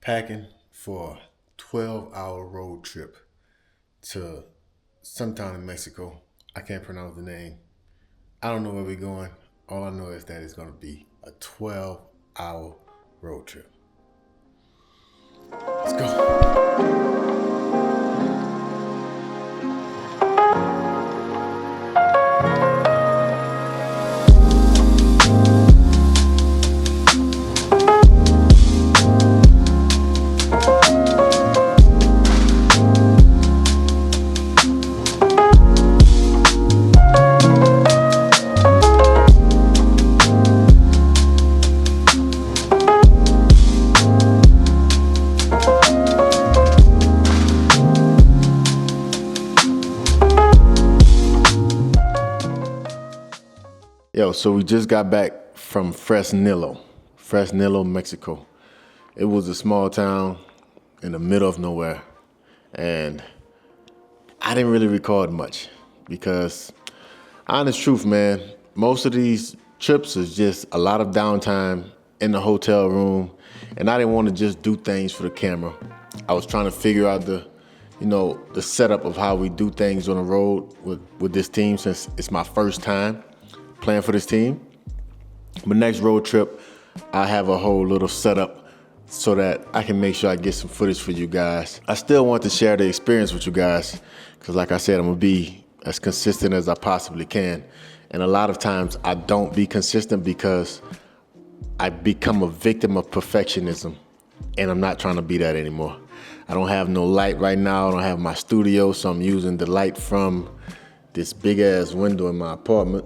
packing for a 12-hour road trip to some town in Mexico. I can't pronounce the name. I don't know where we're going. All I know is that it's going to be a 12-hour road trip. Let's go. So we just got back from Fresnillo, Mexico. It was a small town in the middle of nowhere, and I didn't really record much because, honest truth, man, most of these trips is just a lot of downtime in the hotel room, and I didn't want to just do things for the camera. I was trying to figure out the setup of how we do things on the road with this team, since it's my first time playing for this team. But next road trip, I have a whole little setup so that I can make sure I get some footage for you guys. I still want to share the experience with you guys because, like I said, I'm gonna be as consistent as I possibly can. And a lot of times I don't be consistent because I become a victim of perfectionism, and I'm not trying to be that anymore. I don't have no light right now. I don't have my studio, so I'm using the light from this big ass window in my apartment.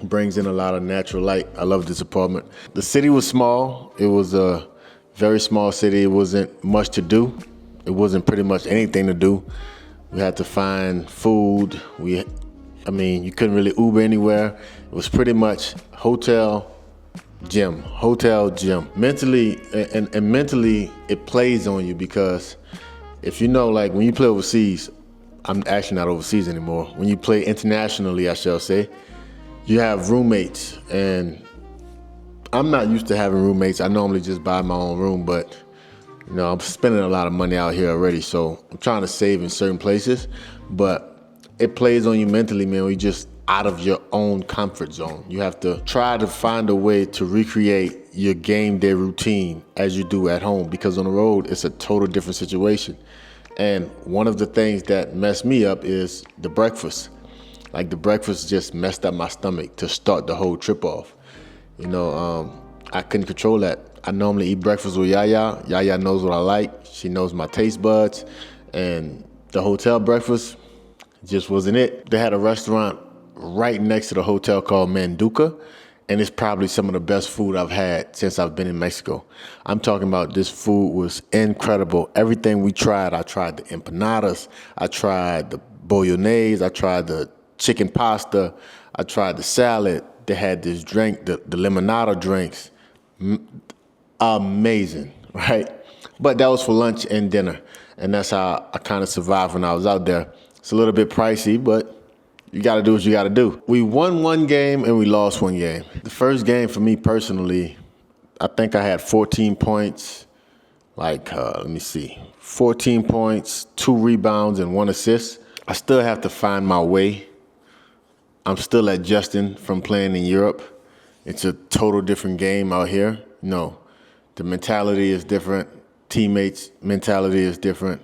Brings in a lot of natural light. I love this apartment. The city was small. It was a very small city. It wasn't much to do. It wasn't pretty much anything to do. We had to find food. You couldn't really Uber anywhere. It was pretty much hotel, gym. Mentally, and mentally, it plays on you because if you know, like when you play overseas, I'm actually not overseas anymore. When you play internationally, I shall say, you have roommates, and I'm not used to having roommates. I normally just buy my own room, but I'm spending a lot of money out here already, so I'm trying to save in certain places. But it plays on you mentally, man, when you're just out of your own comfort zone. You have to try to find a way to recreate your game day routine as you do at home, because on the road, it's a total different situation. And one of the things that messed me up is the breakfast. Like, the breakfast just messed up my stomach to start the whole trip off. I couldn't control that. I normally eat breakfast with Yaya. Yaya knows what I like. She knows my taste buds. And the hotel breakfast just wasn't it. They had a restaurant right next to the hotel called Manduca, and it's probably some of the best food I've had since I've been in Mexico. I'm talking about, this food was incredible. Everything we tried, I tried the empanadas, I tried the bolognese, I tried the chicken pasta, I tried the salad. They had this drink, the limonada drinks. Amazing, right? But that was for lunch and dinner, and that's how I kind of survived when I was out there. It's a little bit pricey, but you got to do what you got to do. We won one game and we lost one game. The first game for me personally, I think I had 14 points, 14 points, 2 rebounds, and 1 assist. I still have to find my way. I'm still adjusting from playing in Europe. It's a total different game out here. The mentality is different. Teammates' mentality is different.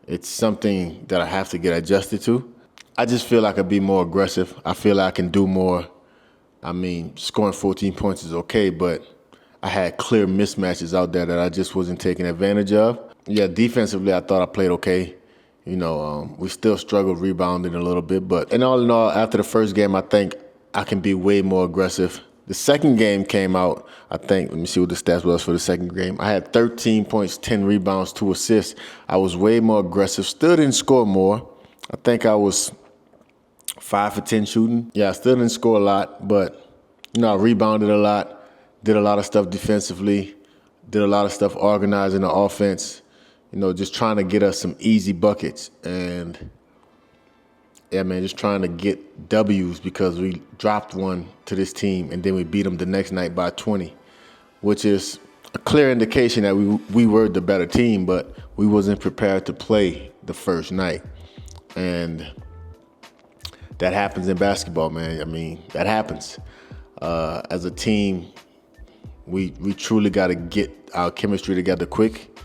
It's something that I have to get adjusted to. I just feel I could be more aggressive. I feel I can do more. Scoring 14 points is okay, but I had clear mismatches out there that I just wasn't taking advantage of. Yeah, defensively, I thought I played okay. We still struggled rebounding a little bit, but in all, after the first game, I think I can be way more aggressive. The second game came out, I think, let me see what the stats was for the second game. I had 13 points, 10 rebounds, 2 assists. I was way more aggressive, still didn't score more. I think I was 5 for 10 shooting. Yeah, I still didn't score a lot, but, I rebounded a lot, did a lot of stuff defensively, did a lot of stuff organizing the offense. Just trying to get us some easy buckets. And, yeah, man, just trying to get W's because we dropped one to this team and then we beat them the next night by 20, which is a clear indication that we were the better team, but we wasn't prepared to play the first night. And that happens in basketball, man. I mean, that happens. As a team, we truly got to get our chemistry together quick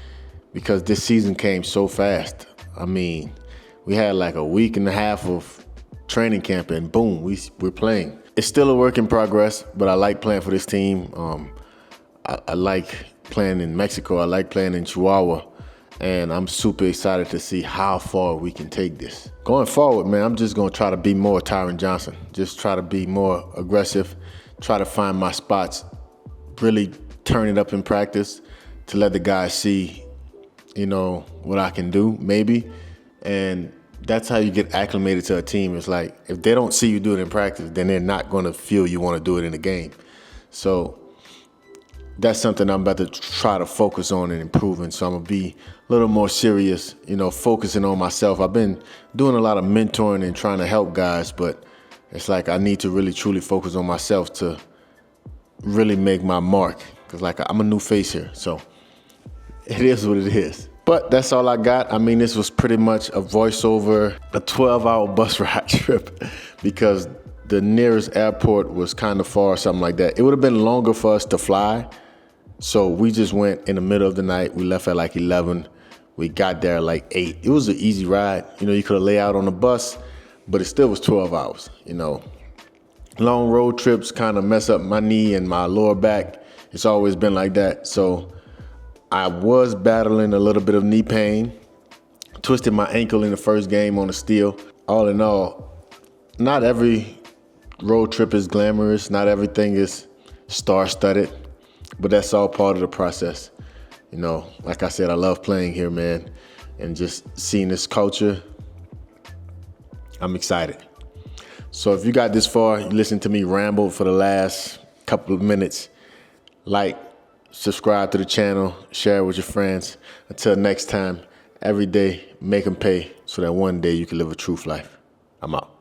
because this season came so fast. I mean, we had like a week and a half of training camp and boom, we're playing. It's still a work in progress, but I like playing for this team. I like playing in Mexico. I like playing in Chihuahua. And I'm super excited to see how far we can take this. Going forward, man, I'm just going to try to be more Tyren Johnson. Just try to be more aggressive, try to find my spots, really turn it up in practice to let the guys see, what I can do, maybe. And that's how you get acclimated to a team. It's like, if they don't see you do it in practice, then they're not going to feel you want to do it in the game. So that's something I'm about to try to focus on and improving. So I'm going to be a little more serious, focusing on myself. I've been doing a lot of mentoring and trying to help guys, but it's like I need to really, truly focus on myself to really make my mark. Because, I'm a new face here. So it is what it is. But that's all I got. I mean, this was pretty much a voiceover, a 12-hour bus ride trip because the nearest airport was kind of far, something like that. It would have been longer for us to fly. So we just went in the middle of the night. We left at like 11. We got there at like 8. It was an easy ride. You could have lay out on the bus, but it still was 12 hours, Long road trips kind of mess up my knee and my lower back. It's always been like that. So I was battling a little bit of knee pain, twisted my ankle in the first game on the steel. All in all, not every road trip is glamorous. Not everything is star-studded, but that's all part of the process. Like I said, I love playing here, man, and just seeing this culture, I'm excited. So if you got this far, you listened to me ramble for the last couple of minutes, subscribe to the channel, share it with your friends. Until next time, every day, make them pay so that one day you can live a truth life. I'm out.